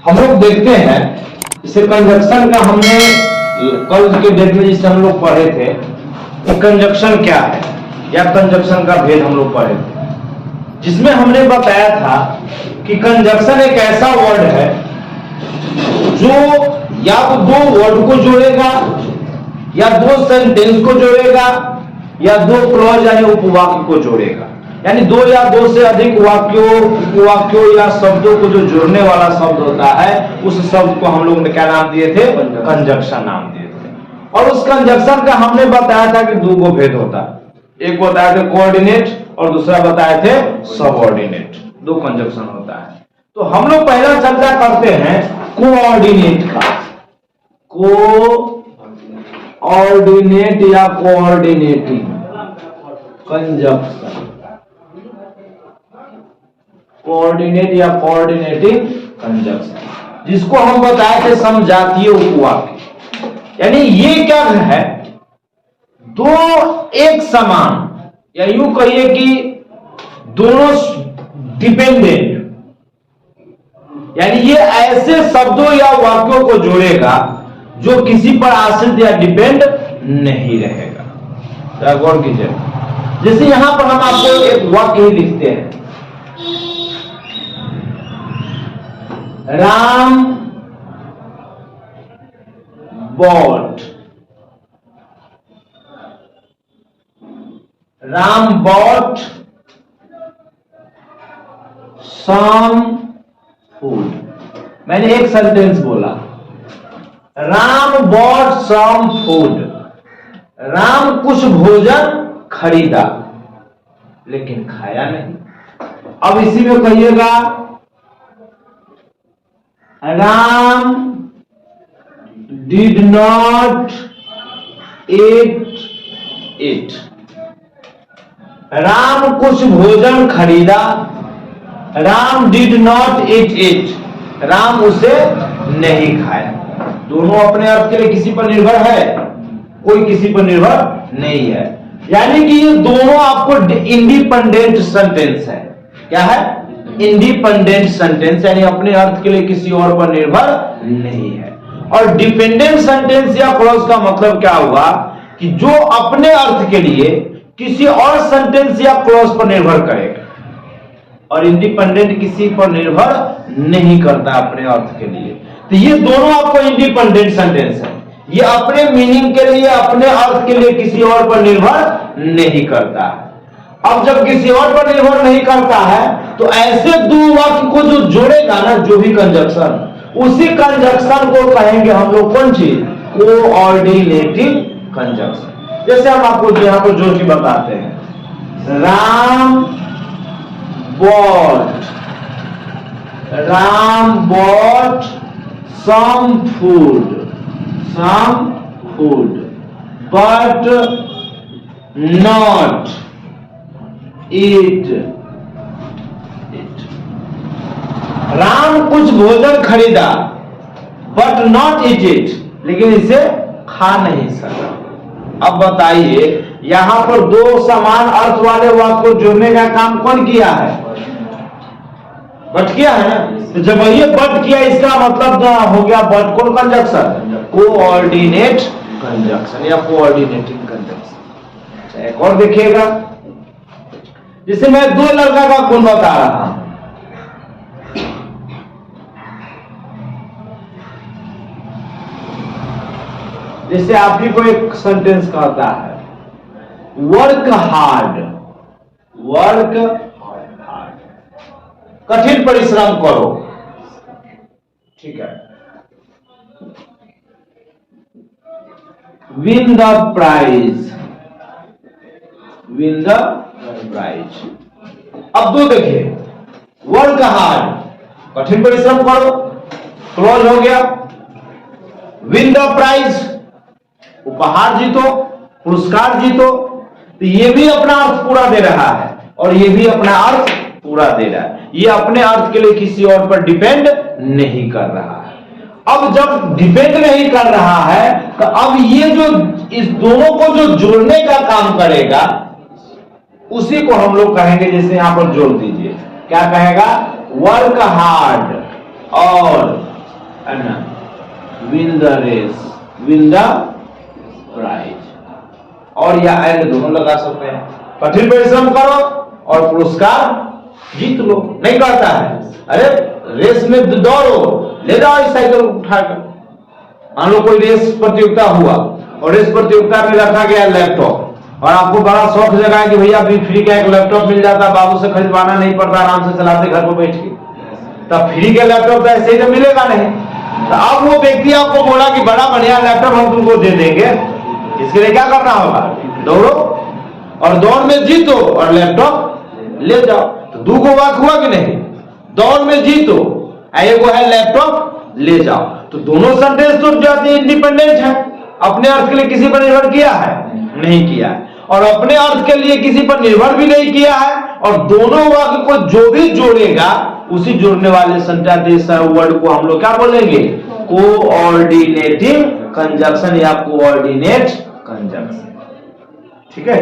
हम लोग देखते हैं इसे कंजक्शन का हमने कल के डेट में जिसे हम लोग पढ़े थे कि कंजक्शन क्या है या कंजक्शन का भेद हम लोग पढ़े थे, जिसमें हमने बताया था कि कंजक्शन एक ऐसा वर्ड है जो या तो दो वर्ड को जोड़ेगा या दो सेंटेंस को जोड़ेगा या दो क्लॉज यानी उपवाक्य को जोड़ेगा, यानी दो या दो से अधिक वाक्यों उपवाक्यों या शब्दों को जो जोड़ने वाला शब्द होता है उस शब्द को हम लोग ने क्या नाम दिए थे? कंजक्शन नाम दिए थे। और उस कंजक्शन का हमने बताया था कि दो को भेद होता है, एक बताया थे कोऑर्डिनेट और दूसरा बताए थे सबऑर्डिनेट। दो कंजक्शन होता है। तो हम लोग पहला चर्चा करते हैं कोऑर्डिनेट का। कोऑर्डिनेट या कोऑर्डिनेटिंग कंजक्शन, कोऑर्डिनेट या कोऑर्डिनेटिंग कंजक्शन, जिसको हम बताए थे समजातीय उपवाक्य। यानी ये क्या है? दो एक समान या यूं कहिए कि दोनों डिपेंडेंट, यानी ये ऐसे शब्दों या वाक्यों को जोड़ेगा जो किसी पर आश्रित या डिपेंड नहीं रहेगा। गौर कीजिए, जैसे यहां पर हम आपको एक वाक्य ही लिखते हैं, राम बॉट सम फूड। मैंने एक सेंटेंस बोला, Ram bought some food. Ram कुछ भोजन खरीदा लेकिन खाया नहीं। अब इसी में कहिएगा, Ram did not eat it. Ram कुछ भोजन खरीदा, Ram did not eat it. Ram उसे नहीं खाया। दोनों अपने अर्थ के लिए किसी पर निर्भर है? कोई किसी पर निर्भर नहीं है। यानी कि ये दोनों आपको इंडिपेंडेंट सेंटेंस है। क्या है? इंडिपेंडेंट सेंटेंस, यानी अपने अर्थ के लिए किसी और पर निर्भर नहीं है। और डिपेंडेंट सेंटेंस या क्लॉज का मतलब क्या हुआ कि जो अपने अर्थ के लिए किसी और सेंटेंस या क्लॉज पर निर्भर करेगा, और इंडिपेंडेंट किसी पर निर्भर नहीं करता अपने अर्थ के लिए। तो ये दोनों आपको इंडिपेंडेंट सेंटेंस है। ये अपने मीनिंग के लिए, अपने अर्थ के लिए किसी और पर निर्भर नहीं करता है। अब जब किसी और पर निर्भर नहीं करता है तो ऐसे दो वाक्य को जो जोड़ेगा ना, जो भी कंजक्शन, उसी कंजक्शन को कहेंगे हम लोग कौन चीज? Coordinating conjunction. जैसे हम आपको यहां पर जो चीज बताते हैं, Ram bought some food but not eat it. Ram कुछ भोजन खरीदा बट नॉट ईट इट, लेकिन इसे खा नहीं सका। अब बताइए, यहां पर दो समान अर्थ वाले वाक्य को जोड़ने का काम कौन किया है? बट किया है ना। तो जब ये बट किया, इसका मतलब हो गया बट कौन कंजक्शन? कोऑर्डिनेट कंजक्शन या कोऑर्डिनेटिंग कंजक्शन। एक और देखिएगा, जिसे मैं दो लड़का का गुण बता रहा हूं। जैसे आप ही को एक सेंटेंस कहता है, वर्क हार्ड, कठिन परिश्रम करो। ठीक है। Win the prize. अब दो देखिए, वर्क हार्ड कठिन परिश्रम करो, क्लोज हो गया। विन द प्राइज उपहार जीतो, पुरस्कार जीतो। तो ये भी अपना अर्थ पूरा दे रहा है और ये भी अपना अर्थ पूरा दे रहा है। ये अपने अर्थ के लिए किसी और पर डिपेंड नहीं कर रहा है। अब जब डिपेंड नहीं कर रहा है तो अब ये जो इस दोनों को जो जोड़ने का काम करेगा उसी को हम लोग कहेंगे, जैसे यहां पर जोड़ दीजिए, क्या कहेगा? वर्क हार्ड और win the race, win the prize, और या एंड दोनों लगा सकते हैं। कठिन परिश्रम करो और पुरस्कार जीत लो। नहीं कहता है अरे रेस में दौड़ो, ले जाओ इस साइकिल उठाकर। मान लो कोई रेस प्रतियोगिता हुआ और रेस प्रतियोगिता में रखा गया लैपटॉप, और आपको बड़ा शौक जगा है कि भैया अभी फ्री का एक लैपटॉप मिल जाता, बाबू से खरीदवाना नहीं पड़ता, आराम से चलाते घर पर बैठ के। तब फ्री के लैपटॉप तो ऐसे ही तो मिलेगा नहीं। तो अब वो व्यक्ति आपको बोला कि बड़ा बढ़िया लैपटॉप हम तुमको दे देंगे, इसके लिए क्या करना होगा? दौड़ो और दौड़ में जीतो और लैपटॉप ले जाओ। तो दो को वाक हुआ कि नहीं? दौड़ में जीतो, एक है लैपटॉप ले जाओ। तो दोनों सेंटेंस तो इंडिपेंडेंट है, अपने अर्थ के लिए किसी पर निर्भर किया है? नहीं किया है। और अपने अर्थ के लिए किसी पर निर्भर भी नहीं किया है। और दोनों वाक्य को जो भी जोड़ेगा उसी जोड़ने वाले सेंटेंस वर्ड को हम लोग क्या बोलेंगे? कोऑर्डिनेटिंग कंजंक्शन या कोऑर्डिनेट कंजंक्शन। ठीक है,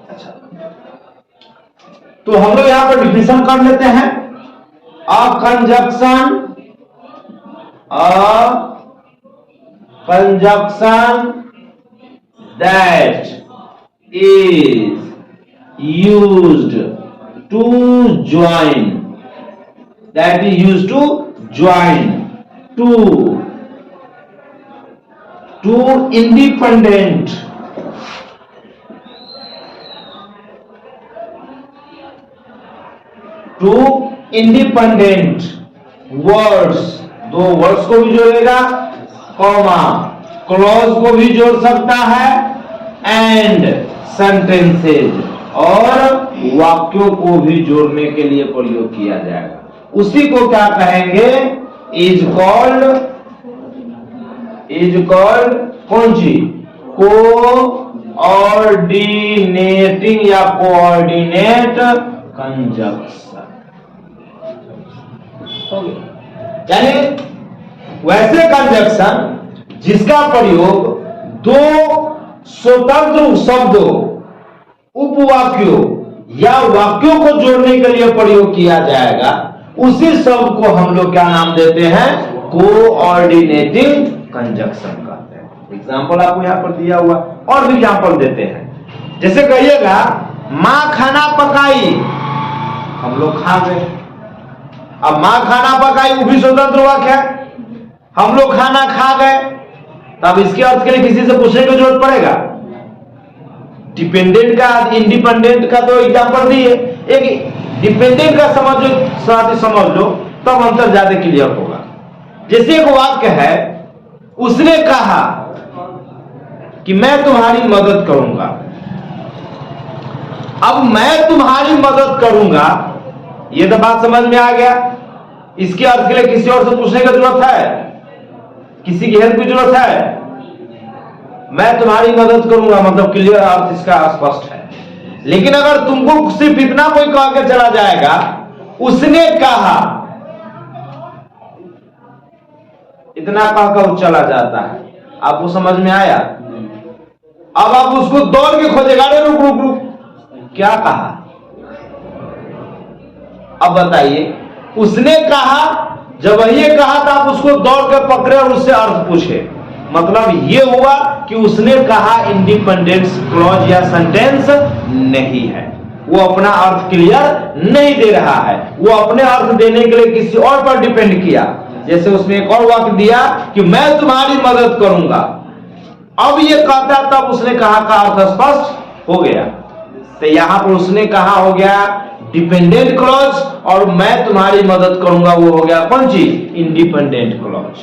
अच्छा, तो हम लोग यहां पर डिफिनेशन कर लेते हैं। A conjunction that is used to join, that is used to join to independent words, दो वर्ड्स को भी जोड़ेगा, कॉमा क्लॉज को भी जोड़ सकता है, एंड सेंटेंसेज और वाक्यों को भी जोड़ने के लिए प्रयोग किया जाएगा। उसी को क्या कहेंगे? इज कॉल्ड कौन सी? कोऑर्डिनेटिंग या कोऑर्डिनेट कंजंक्शन। यानी वैसे कंजंक्शन जिसका प्रयोग दो स्वतंत्र शब्दों, उपवाक्यों या वाक्यों को जोड़ने के लिए प्रयोग किया जाएगा, उसी शब्द को हम लोग क्या नाम देते हैं? कोऑर्डिनेटिंग कंजंक्शन कहते हैं। एग्जाम्पल आपको यहां पर दिया हुआ, और भी एग्जाम्पल देते हैं। जैसे कहिएगा मां खाना पकाई, हम लोग खा गए। अब मां खाना पकाई वो भी स्वतंत्र वाक्य है, हम लोग खाना खा गए। तब इसके अर्थ के लिए किसी से पूछने की जरूरत पड़ेगा? डिपेंडेंट का इंडिपेंडेंट का तो एग्जाम्पल दिए, एक डिपेंडेंट का समझ लो, तब अंतर ज्यादा क्लियर होगा। जैसे एक वाक्य है, उसने कहा कि मैं तुम्हारी मदद करूंगा। अब मैं तुम्हारी मदद करूंगा, ये तो बात समझ में आ गया। इसके अर्थ के लिए किसी और से पूछने की जरूरत है? किसी की हेल्प की जरूरत है? मैं तुम्हारी मदद करूंगा, मतलब क्लियर अर्थ इसका स्पष्ट है। लेकिन अगर तुमको सिर्फ इतना कोई कह के चला जाएगा, उसने कहा, इतना कहकर चला जाता है, आपको समझ में आया? अब आप उसको दौड़ के खोजेगा, अरे रुक रुक रुक, क्या कहा? अब बताइए, उसने कहा, जब वही कहा था आप उसको दौड़ कर पकड़े और उससे अर्थ पूछे। मतलब ये हुआ कि उसने कहा इंडिपेंडेंट क्लॉज या सेंटेंस नहीं है, वो अपना अर्थ क्लियर नहीं दे रहा है, वो अपने अर्थ देने के लिए किसी और पर डिपेंड किया। जैसे उसने एक और वाक्य दिया कि मैं तुम्हारी मदद करूंगा, अब ये कहता तब उसने कहा का अर्थ स्पष्ट हो गया। तो यहां पर उसने कहा हो गया डिपेंडेंट क्लॉज, और मैं तुम्हारी मदद करूंगा वो हो गया कौन चीज? Independent clause.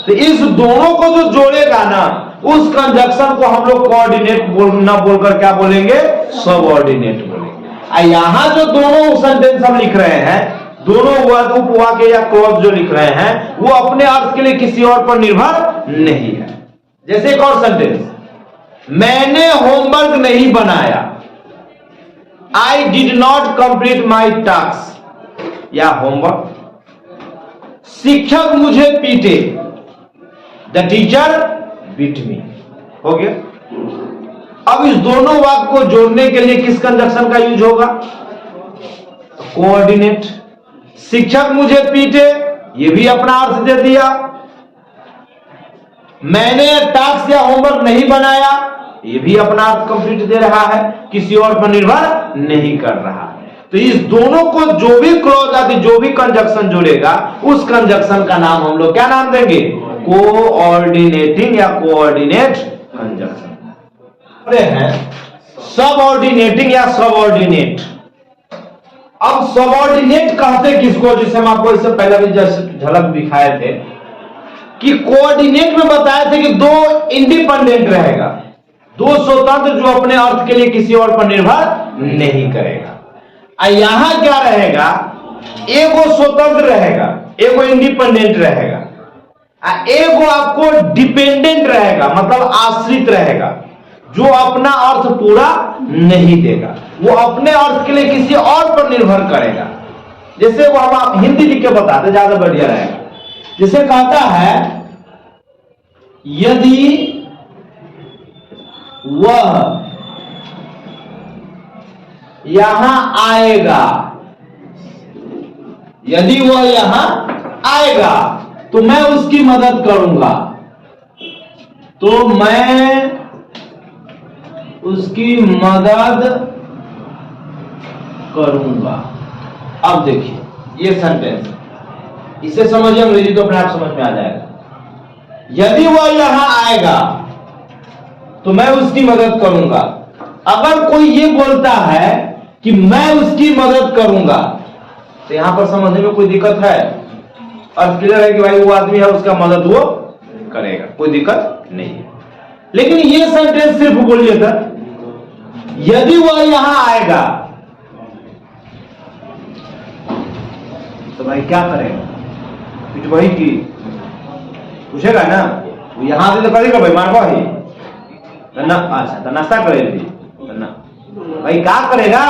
तो इस दोनों को जो जोड़ेगा ना, उस कंजंक्शन को हम लोग कोऑर्डिनेट ना बोलकर क्या बोलेंगे? सबऑर्डिनेट बोलेंगे। यहां जो दोनों सेंटेंस हम लिख रहे हैं, दोनों उपवाक्य या क्लॉज जो लिख रहे हैं, वो अपने अर्थ के लिए किसी और पर निर्भर नहीं है। जैसे एक और सेंटेंस, मैंने होमवर्क नहीं बनाया, I did not complete my task या होमवर्क। शिक्षक मुझे पीटे, the teacher beat me, हो गया। अब इस दोनों वाक्य को जोड़ने के लिए किस कंजंक्शन का यूज होगा? कोऑर्डिनेट। शिक्षक मुझे पीटे, ये भी अपना अर्थ दे दिया, मैंने टास्क या होमवर्क नहीं बनाया, ये भी अपना अर्थ कंप्लीट दे रहा है, किसी और पर निर्भर नहीं कर रहा है। तो इस दोनों को जो भी क्लॉज आदि जो भी कंजक्शन जुड़ेगा उस कंजक्शन का नाम हम लोग क्या नाम देंगे? कोऑर्डिनेटिंग या कोऑर्डिनेट कंजक्शन। हैं सबऑर्डिनेटिंग या सबऑर्डिनेट। अब सबऑर्डिनेट कहते किसको, जिसे हम आपको इससे पहले भी झलक दिखाए थे कि कोऑर्डिनेट में बताए थे कि दो इंडिपेंडेंट रहेगा, दो स्वतंत्र जो अपने अर्थ के लिए किसी और पर निर्भर नहीं करेगा। यहां क्या रहेगा? एगो स्वतंत्र रहेगा, एगो इंडिपेंडेंट रहेगा, एगो आपको डिपेंडेंट रहेगा, मतलब आश्रित रहेगा, जो अपना अर्थ पूरा नहीं देगा, वो अपने अर्थ के लिए किसी और पर निर्भर करेगा। जैसे वो हम आप हिंदी लिख के बताते ज्यादा बढ़िया रहेगा। जैसे कहता है यदि वह यहां आएगा, यदि वह यहां आएगा तो मैं उसकी मदद करूंगा, तो मैं उसकी मदद करूंगा। अब देखिए ये सेंटेंस, इसे समझिए, अंग्रेजी तो अपने आप समझ में आ जाएगा। यदि वह यहां आएगा तो मैं उसकी मदद करूंगा। अगर कोई ये बोलता है कि मैं उसकी मदद करूंगा तो यहां पर समझने में कोई दिक्कत है? अर्थ क्लियर है कि भाई वो आदमी है, उसका मदद वो करेगा, कोई दिक्कत नहीं है। लेकिन ये सेंटेंस सिर्फ बोलिए था यदि वह यहां आएगा तो भाई क्या करेगा? पिट वही की पूछेगा ना, वो यहां से तो करेगा भाई, मारवा ही ना। अच्छा तो नाश्ता करेगी ना भाई, क्या करेगा?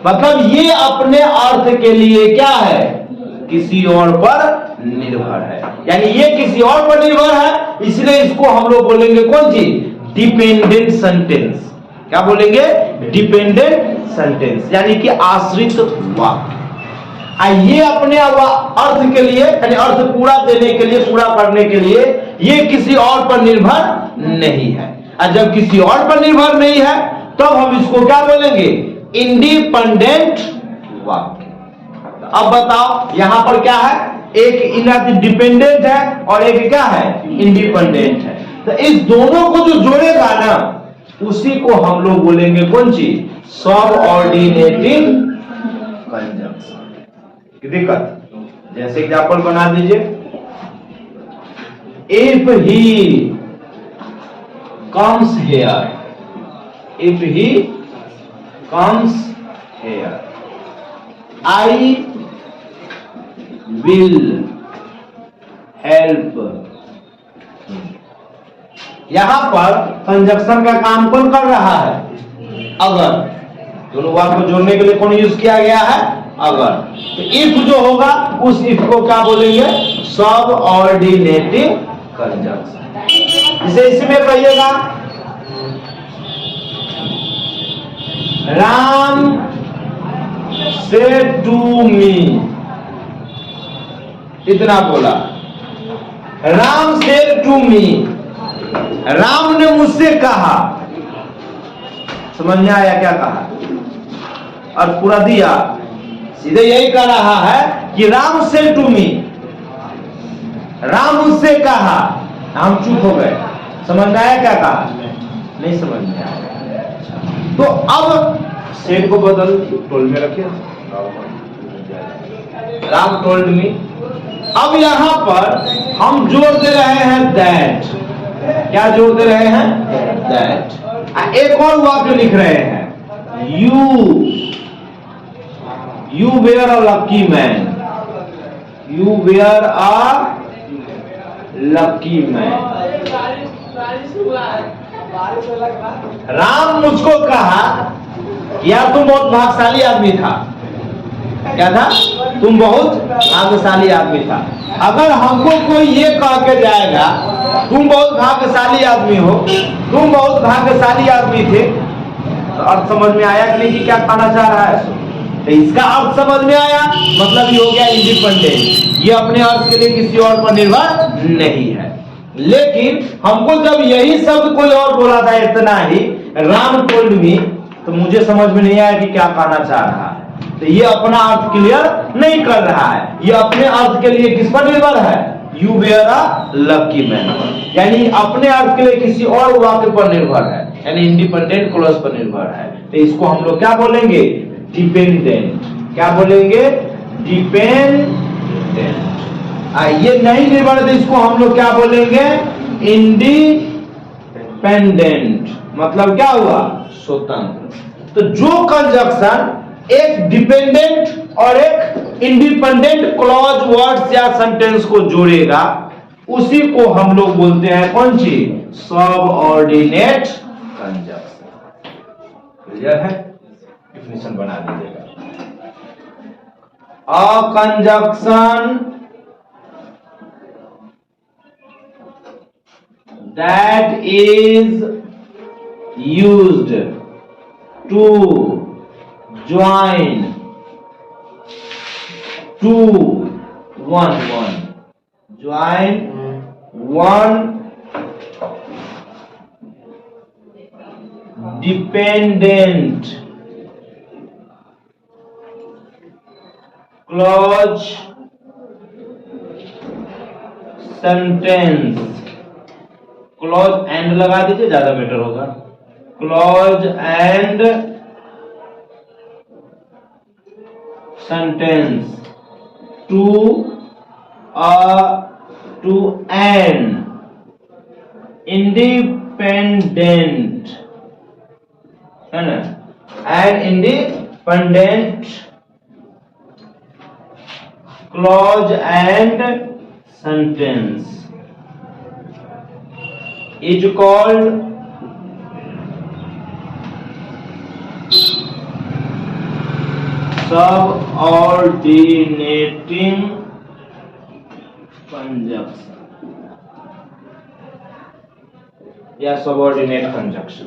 मतलब ये अपने अर्थ के लिए क्या है? किसी और पर निर्भर है, यानी ये किसी और पर निर्भर है, इसलिए इसको हम लोग बोलेंगे कौन चीज? Dependent sentence. क्या बोलेंगे? डिपेंडेंट सेंटेंस, यानी कि आश्रित वाक्य। ये अपने अर्थ के लिए, यानी अर्थ पूरा देने के लिए, पूरा करने के लिए ये किसी और पर निर्भर नहीं है। और जब किसी और पर निर्भर नहीं है तब हम इसको क्या बोलेंगे? इंडिपेंडेंट वाक्य। अब बताओ यहां पर क्या है? एक डिपेंडेंट है और एक क्या है? इंडिपेंडेंट है। तो इस दोनों को जो जोड़ेगा ना उसी को हम लोग बोलेंगे कौन चीज? Subordinating conjunction. की दिक्कत? जैसे एग्जाम्पल बना दीजिए, if he comes here, if he comes here, I will help him. यहां पर कंजक्शन का काम कौन कर रहा है? अगर। दोनों वाक्य को जोड़ने के लिए कौन यूज किया गया है? अगर। तो इफ जो होगा उस इफ को क्या बोलेंगे? Subordinating conjunction. इसे इसमें कहिएगा राम सेड टू मी, इतना बोला। Ram said to me, Ram ने मुझसे कहा। समझ में आया क्या कहा? और पूरा दिया, सीधे यही कह रहा है कि Ram said to me, Ram मुझसे कहा। हम चुप हो गए। समझ में आया क्या कहा? नहीं समझ में आया। तो अब सेड को बदल टोल्ड में रखिए, राम टोल्ड मी। अब यहां पर हम जोड़ दे रहे हैं दैट। क्या जोड़ दे रहे हैं? दैट। एक और वाक्य लिख रहे हैं, you were a lucky man, you were a lucky man. Ram मुझको कहा यार तुम बहुत भाग्यशाली आदमी था। क्या था? तुम बहुत भाग्यशाली आदमी था। अगर हमको कोई ये कह के जाएगा तुम बहुत भाग्यशाली आदमी हो, तुम बहुत भाग्यशाली आदमी थे, तो अर्थ समझ में आया कि नहीं कि क्या कहना चाह रहा है? तो इसका अर्थ समझ में आया, मतलब ये हो गया इंडिपेंडेंट। ये अपने अर्थ के लिए किसी और पर निर्भर नहीं है। लेकिन हमको जब यही शब्द कोई और बोला था इतना ही, राम टोल्ड मी, तो मुझे समझ में नहीं आया कि क्या कहना चाह रहा है। तो ये अपना अर्थ क्लियर नहीं कर रहा है, ये अपने अर्थ के लिए किस पर निर्भर है, you were a lucky man, यानी अपने अर्थ के लिए किसी और वाक्य पर निर्भर है, यानी इंडिपेंडेंट क्लॉज पर निर्भर है। तो इसको हम लोग क्या बोलेंगे, डिपेंडेंट। क्या बोलेंगे, डिपेंडेंट। ये नहीं निर्भर है तो इसको हम लोग क्या बोलेंगे, इंडिपेंडेंट। मतलब क्या हुआ, स्वतंत्र। तो जो कंजक्शन एक डिपेंडेंट और एक इंडिपेंडेंट क्लॉज वर्ड्स या सेंटेंस को जोड़ेगा, उसी को हम लोग बोलते हैं कौन सी, सबऑर्डिनेट कंजक्शन। क्लियर है, डेफिनेशन बना दीजिएगा। अ conjunction that is used to join join one dependent clause sentence, clause and लगा दीजिए, ज्यादा बेटर होगा, clause and sentence to an independent, है ना, an independent clause and sentence is called subordinating conjunction या subordinate conjunction।